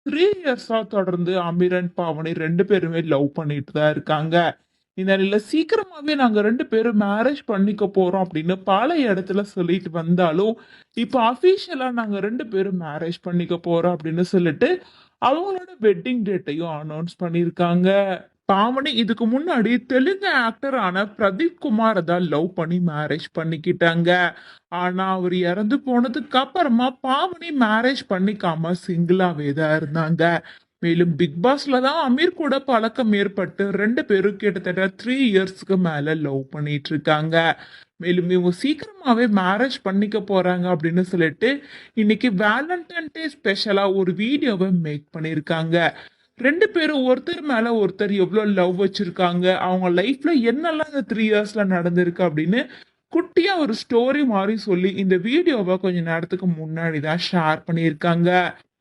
3 இயர்ஸா தொடர்ந்து அமீர் அண்ட் பாவனி 2 பேருமே லவ் பண்ணிட்டு தான் இருக்காங்க. இந்த நிலையில சீக்கிரமாவே நாங்க 2 பேரும் மேரேஜ் பண்ணிக்க போறோம் அப்படின்னு பல இடத்துல சொல்லிட்டு வந்தாலும், இப்ப அஃபிஷியலா நாங்க 2 பேரும் மேரேஜ் பண்ணிக்க போறோம் அப்படின்னு சொல்லிட்டு, அவங்களோட வெட்டிங் டேட்டையும் அனௌன்ஸ் பண்ணியிருக்காங்க. பாவனி இதுக்கு முன்னாடி தெலுங்கு ஆக்டரான பிரதீப் குமார தான் லவ் பண்ணி மேரேஜ் பண்ணிக்கிட்டாங்க. ஆனா அவர் இறந்து போனதுக்கு அப்புறமா பாவனி மேரேஜ் பண்ணிக்காம சிங்கிளாவே தான் இருந்தாங்க. மேலும் பிக் பாஸ்ல தான் அமீர் கூட பழக்கம் ஏற்பட்டு 2 பேரும் கிட்டத்தட்ட 3 இயர்ஸ்க்கு மேல லவ் பண்ணிட்டு இருக்காங்க. மேலும் இவங்க சீக்கிரமாவே மேரேஜ் பண்ணிக்க போறாங்க அப்படின்னு சொல்லிட்டு இன்னைக்கு வேலண்டைன் டே ஸ்பெஷலா ஒரு வீடியோவை மேக் பண்ணியிருக்காங்க. 2 பேரும் ஒருத்தர் மேல ஒருத்தர் எவ்வளவு லவ் வச்சிருக்காங்க, அவங்க லைஃப்ல என்னெல்லாம் இந்த 3 இயர்ஸ்ல நடந்திருக்கு அப்படின்னு குட்டியா ஒரு ஸ்டோரி மாதிரி சொல்லி இந்த வீடியோவை கொஞ்ச நேரத்துக்கு முன்னாடி தான் ஷேர் பண்ணியிருக்காங்க.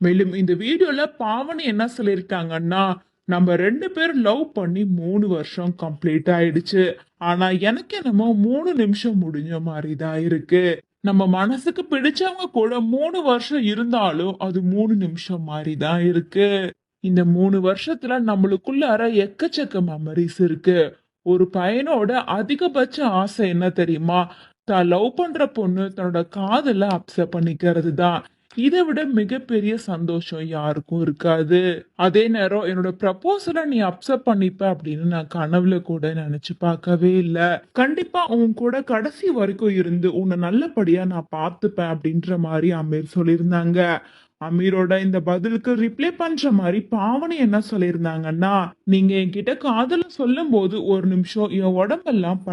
மேலும் இந்த வீடியோல பாவனி என்ன சொல்லியிருக்காங்கன்னா, நம்ம 2 பேரும் லவ் பண்ணி 3 வருஷம் கம்ப்ளீட் ஆயிடுச்சு. ஆனா எனக்கு என்னமோ 3 நிமிஷம் முடிஞ்ச மாதிரி தான் இருக்கு. நம்ம மனசுக்கு பிடிச்சவங்க கூட 3 வருஷம் இருந்தாலும் அது 3 நிமிஷம் மாதிரி தான் இருக்கு. இந்த 3 வருஷத்துல நம்மளுக்குள்ளார எக்கச்சக்க மெமரிஸ் இருக்கு. ஒரு பையனோட அதிகபட்ச ஆசை என்ன தெரியுமா? தான் லவ் பண்ற பொண்ணு தன்னோட காதல அக்செப்ட் பண்ணிக்கிறது தான். இதை விட மிகப்பெரிய சந்தோஷம் யாருக்கும் இருக்காது. அதே நேரம் என்னோட ப்ரப்போசலை நீ அக்செப்ட் பண்ணிப்ப அப்படின்னு நான் கனவுல கூட நினைச்சு பார்க்கவே இல்ல. கண்டிப்பா உன் கூட கடைசி வரைக்கும் இருந்து உன்னை நல்லபடியா நான் பார்த்துப்பேன் அப்படின்ற மாதிரி அமீர் சொல்லியிருந்தாங்க. அமீரோட இந்த பதிலுக்கு ரிப்ளை பண்ற மாதிரி பாவனி என்ன சொல்லியிருந்தாங்கன்னா, நீங்க என்கிட்ட காதல சொல்லும் போது ஒரு நிமிஷம் என் உடம்பெல்லாம்